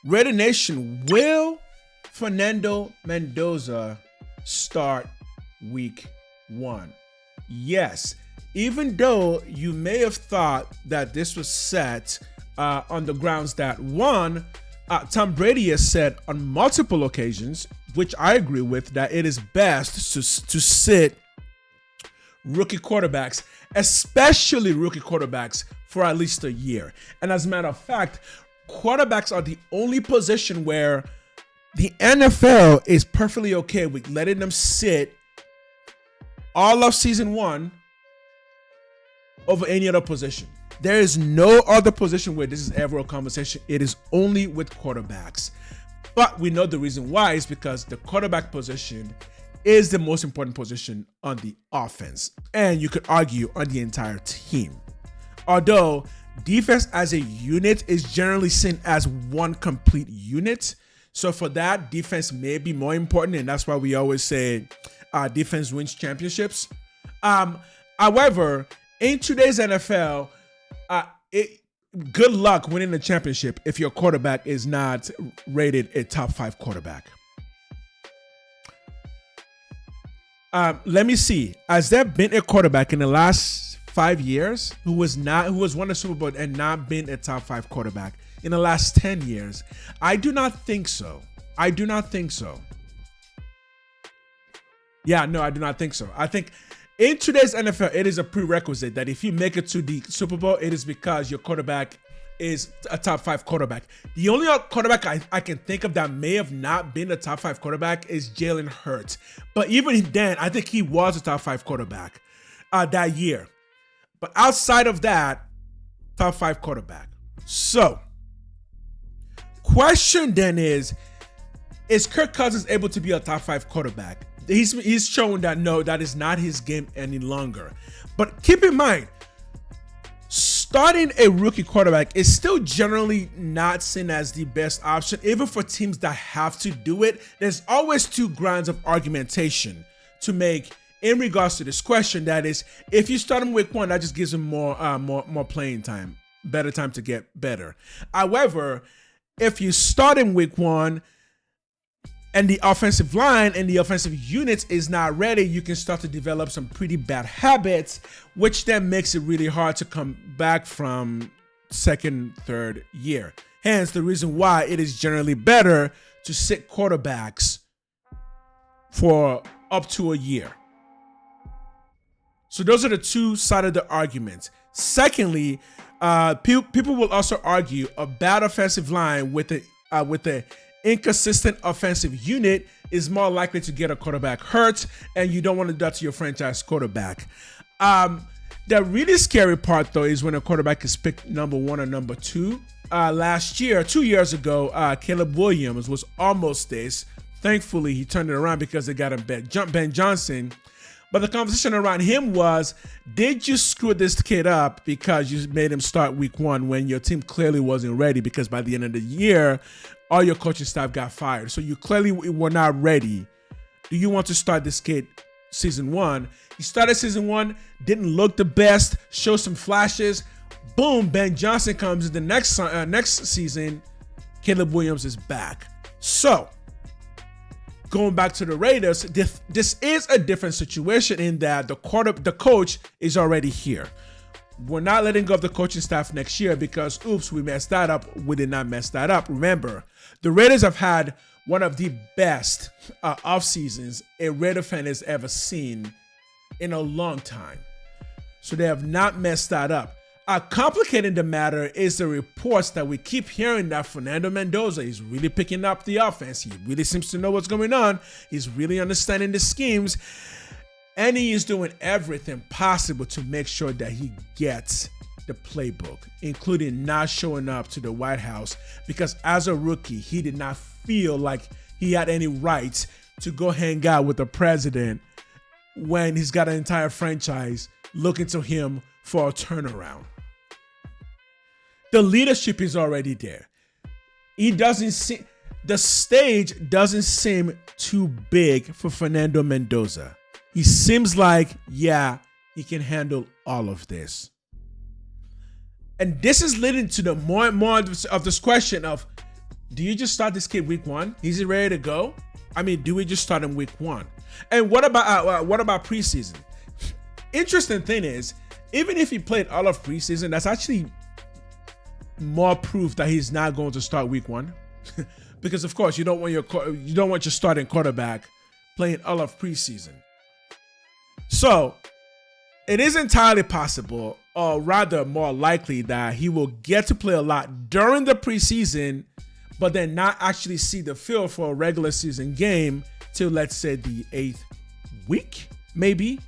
Raider Nation, will Fernando Mendoza start week 1? Yes, even though you may have thought that this was set on the grounds that one, Tom Brady has said on multiple occasions, which I agree with, that it is best to sit rookie quarterbacks, especially rookie quarterbacks, for at least a year. And as a matter of fact, quarterbacks are the only position where the NFL is perfectly okay with letting them sit all of season 1 over any other position. There is no other position where this is ever a conversation. It is only with quarterbacks. But we know the reason why is because the quarterback position is the most important position on the offense. And you could argue on the entire team. Although defense as a unit is generally seen as one complete unit. So for that, defense may be more important. And that's why we always say defense wins championships. However, in today's NFL, good luck winning the championship if your quarterback is not rated a top 5 quarterback. Let me see. Has there been a quarterback in the last 5 years who has won a Super Bowl and not been a top 5 quarterback in the last 10 years? I do not think so. Yeah, no, I do not think so. I think in today's NFL, it is a prerequisite that if you make it to the Super Bowl, it is because your quarterback is a top 5 quarterback. The only quarterback I can think of that may have not been a top 5 quarterback is Jalen Hurts. But even then, I think he was a top 5 quarterback that year. But outside of that, top 5 quarterback. So, question then is Kirk Cousins able to be a top 5 quarterback? He's shown that no, that is not his game any longer. But keep in mind, starting a rookie quarterback is still generally not seen as the best option, even for teams that have to do it. There's always 2 grounds of argumentation to make in regards to this question. That is, if you start him week 1, that just gives him more playing time, better time to get better. However, if you start him week 1 and the offensive line and the offensive units is not ready, you can start to develop some pretty bad habits, which then makes it really hard to come back from second, third year. Hence, the reason why it is generally better to sit quarterbacks for up to a year. So those are the 2 sides of the argument. Secondly, people will also argue a bad offensive line with a inconsistent offensive unit is more likely to get a quarterback hurt, and you don't want to do that to your franchise quarterback. The really scary part, though, is when a quarterback is picked number 1 or number 2. Last year, 2 years ago, Caleb Williams was almost this. Thankfully, he turned it around because they got him Ben Johnson. But the conversation around him was, did you screw this kid up because you made him start week 1 when your team clearly wasn't ready, because by the end of the year, all your coaching staff got fired. So you clearly were not ready. Do you want to start this kid season 1? He started season 1, didn't look the best, showed some flashes. Boom, Ben Johnson comes in the next season. Caleb Williams is back. So, going back to the Raiders, this is a different situation in that the coach is already here. We're not letting go of the coaching staff next year because, oops, we messed that up. We did not mess that up. Remember, the Raiders have had one of the best off seasons a Raider fan has ever seen in a long time. So they have not messed that up. Complicating the matter is the reports that we keep hearing that Fernando Mendoza is really picking up the offense. He really seems to know what's going on. He's really understanding the schemes. And he is doing everything possible to make sure that he gets the playbook, including not showing up to the White House, because as a rookie, he did not feel like he had any rights to go hang out with the president when he's got an entire franchise looking to him for a turnaround. The leadership is already there. The stage doesn't seem too big for Fernando Mendoza. He seems like, yeah, he can handle all of this. And this is leading to the more and more of this question of, do you just start this kid week 1? Is he ready to go? I mean, do we just start him week 1? And what about preseason? Interesting thing is, even if he played all of preseason, that's actually more proof that he's not going to start week 1. Because of course you don't want your starting quarterback playing all of preseason. So it is entirely possible, or rather more likely, that he will get to play a lot during the preseason, but then not actually see the field for a regular season game till, let's say, the 8th week, maybe.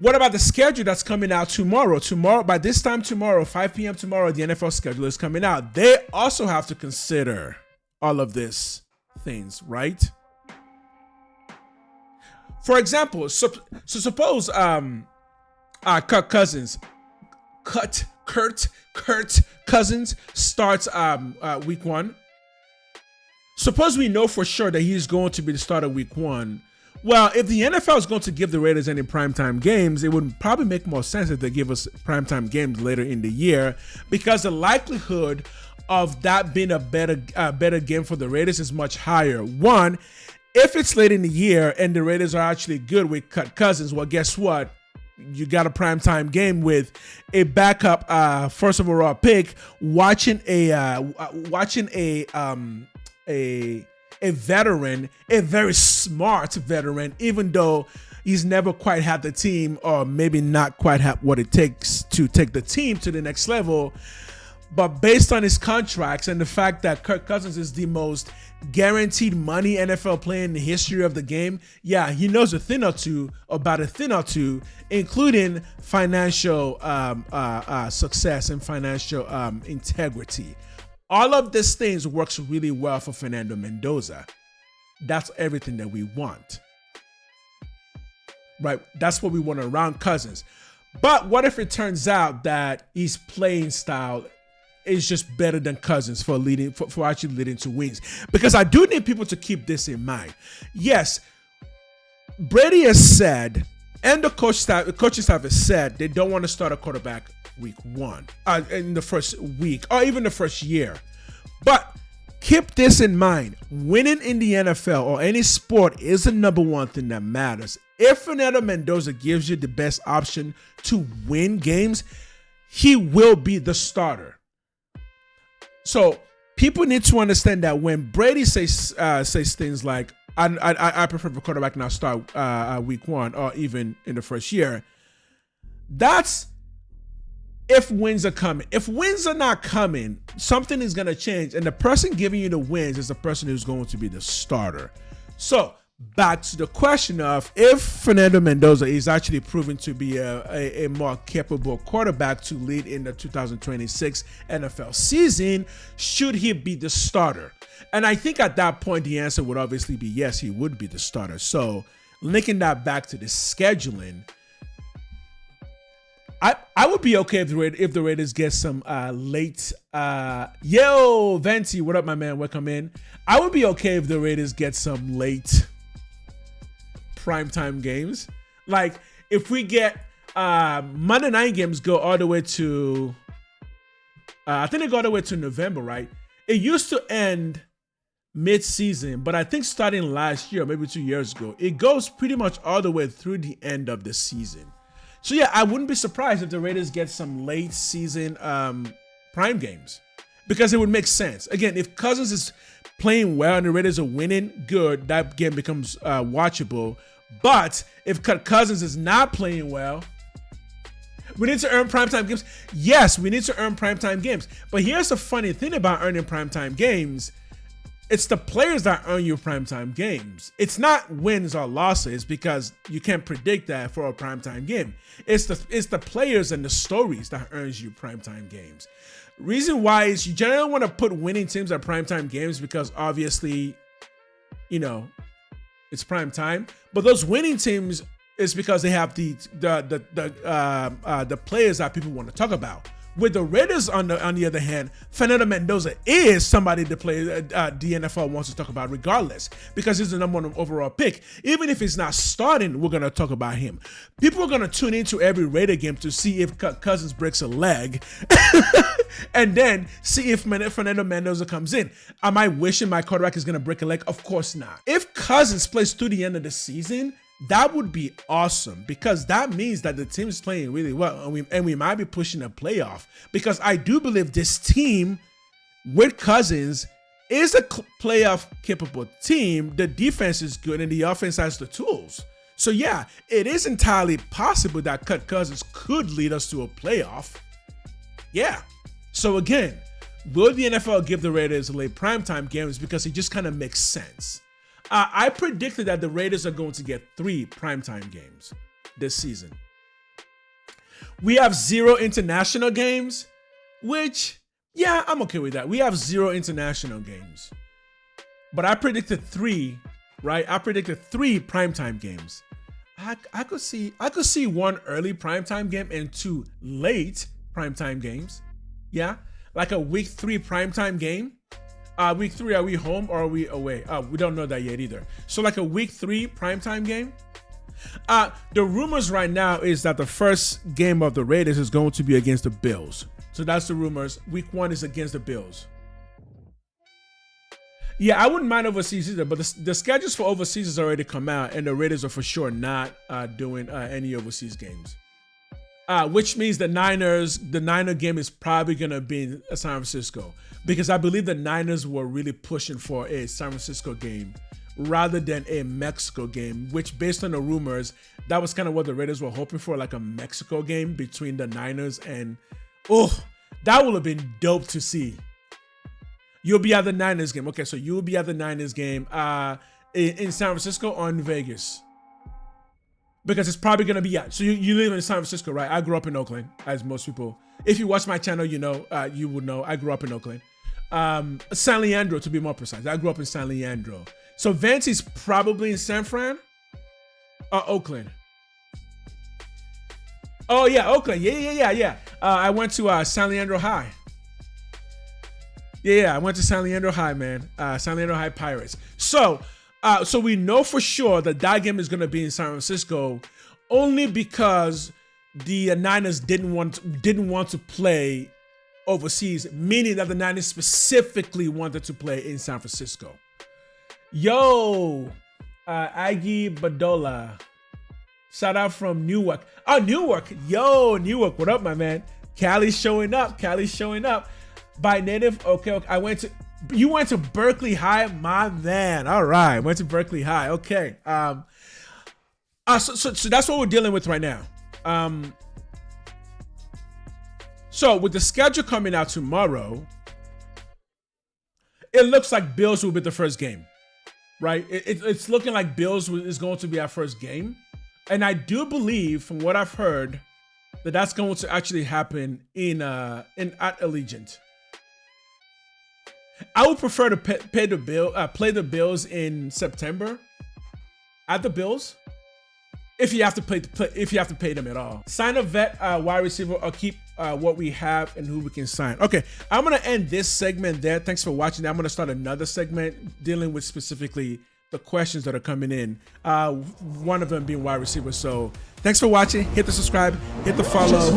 What about the schedule that's coming out tomorrow? By this time tomorrow, 5 p.m. tomorrow, the NFL schedule is coming out. They also have to consider all of these things, right? For example, suppose Kirk Cousins starts week 1. Suppose we know for sure that he's going to be the starter week 1. Well, if the NFL is going to give the Raiders any primetime games, it would probably make more sense if they give us primetime games later in the year, because the likelihood of that being a better game for the Raiders is much higher. One, if it's late in the year and the Raiders are actually good with Kirk Cousins, well, guess what? You got a primetime game with a backup first overall pick watching a veteran, a very smart veteran, even though he's never quite had the team, or maybe not quite have what it takes to take the team to the next level. But based on his contracts and the fact that Kirk Cousins is the most guaranteed money NFL player in the history of the game, yeah, he knows a thing or two, including financial success and financial integrity. All of these things works really well for Fernando Mendoza. That's everything that we want, right? That's what we want around Cousins. But what if it turns out that his playing style is just better than Cousins for actually leading to wins? Because I do need people to keep this in mind. Yes, Brady has said, and the coaching staff has said, they don't want to start a quarterback week 1, in the first week, or even the first year. But keep this in mind: winning in the NFL or any sport is the number one thing that matters. If Fernando Mendoza gives you the best option to win games, he will be the starter. So people need to understand that when Brady says things like, I prefer the quarterback now start week 1 or even in the first year, that's if wins are coming. If wins are not coming, something is going to change. And the person giving you the wins is the person who's going to be the starter. So back to the question of if Fernando Mendoza is actually proven to be a more capable quarterback to lead in the 2026 NFL season, should he be the starter? And I think at that point, the answer would obviously be yes, he would be the starter. So linking that back to the scheduling, I would be okay if the Raiders get some late. Yo, Venti, what up, my man? Welcome in. I would be okay if the Raiders get some late primetime games. Like if we get Monday night games go all the way to, I think they go all the way to November, right? It used to end mid-season, but I think starting last year, maybe 2 years ago, it goes pretty much all the way through the end of the season. So yeah, I wouldn't be surprised if the Raiders get some late season prime games, because it would make sense. Again, if Cousins is playing well and the Raiders are winning, good, that game becomes watchable. But if Cousins is not playing well, we need to earn primetime games. Yes, we need to earn primetime games. But here's the funny thing about earning primetime games. It's the players that earn you primetime games. It's not wins or losses, because you can't predict that for a primetime game. It's the players and the stories that earns you primetime games. Reason why is you generally want to put winning teams at primetime games because obviously, you know, it's primetime. But those winning teams is because they have the players that people want to talk about. With the Raiders, on the other hand, Fernando Mendoza is somebody the NFL wants to talk about regardless, because he's the number 1 overall pick. Even if he's not starting, we're going to talk about him. People are going to tune into every Raider game to see if Cousins breaks a leg and then see if Fernando Mendoza comes in. Am I wishing my quarterback is going to break a leg? Of course not. If Cousins plays through the end of the season, that would be awesome, because that means that the team is playing really well, and we might be pushing a playoff, because I do believe this team with Cousins is a playoff capable team. The defense is good and the offense has the tools. So yeah, it is entirely possible that Kirk Cousins could lead us to a playoff. Yeah. So again, will the NFL give the Raiders late primetime games? Because it just kind of makes sense. I predicted that the Raiders are going to get 3 primetime games this season. We have 0 international games, which, yeah, I'm okay with that. We have 0 international games. But I predicted 3, right? I predicted 3 primetime games. I could see 1 early primetime game and 2 late primetime games. Yeah, like a week 3 primetime game. Week 3, are we home or are we away? We don't know that yet either. So like a week 3 primetime game. The rumors right now is that the first game of the Raiders is going to be against the Bills. So that's the rumors. Week 1 is against the Bills. Yeah, I wouldn't mind overseas either, but the schedules for overseas has already come out, and the Raiders are for sure not doing any overseas games. Which means the Niner game is probably going to be in San Francisco, because I believe the Niners were really pushing for a San Francisco game rather than a Mexico game, which based on the rumors, that was kind of what the Raiders were hoping for, like a Mexico game between the Niners and, oh, that would have been dope to see. You'll be at the Niners game. Okay, so you'll be at the Niners game in San Francisco or in Vegas. Because it's probably going to be, so you live in San Francisco, right? I grew up in Oakland, as most people. If you watch my channel, you know, you would know I grew up in Oakland. San Leandro, to be more precise. I grew up in San Leandro. So Vance is probably in San Fran or Oakland. Oh, yeah, Oakland. Yeah. I went to San Leandro High. Yeah, I went to San Leandro High, man. San Leandro High Pirates. So we know for sure that game is going to be in San Francisco, only because the Niners didn't want to play overseas, meaning that the Niners specifically wanted to play in San Francisco. Yo, Aggie Badola, shout out from Newark. Oh, Newark. Yo, Newark. What up, my man? Cali's showing up. By native. Okay. You went to Berkeley High, my man. All right, went to Berkeley High. Okay. So that's what we're dealing with right now. So with the schedule coming out tomorrow, it looks like Bills will be the first game, right? It's looking like Bills is going to be our first game, and I do believe, from what I've heard, that that's going to actually happen at Allegiant. I would prefer to play the Bills in September at the Bills, if you have to pay them at all. Sign a vet wide receiver, or keep what we have and who we can sign. Okay, I'm gonna end this segment there. Thanks for watching. I'm gonna start another segment dealing with specifically the questions that are coming in. One of them being wide receiver. So thanks for watching. Hit the subscribe, hit the follow.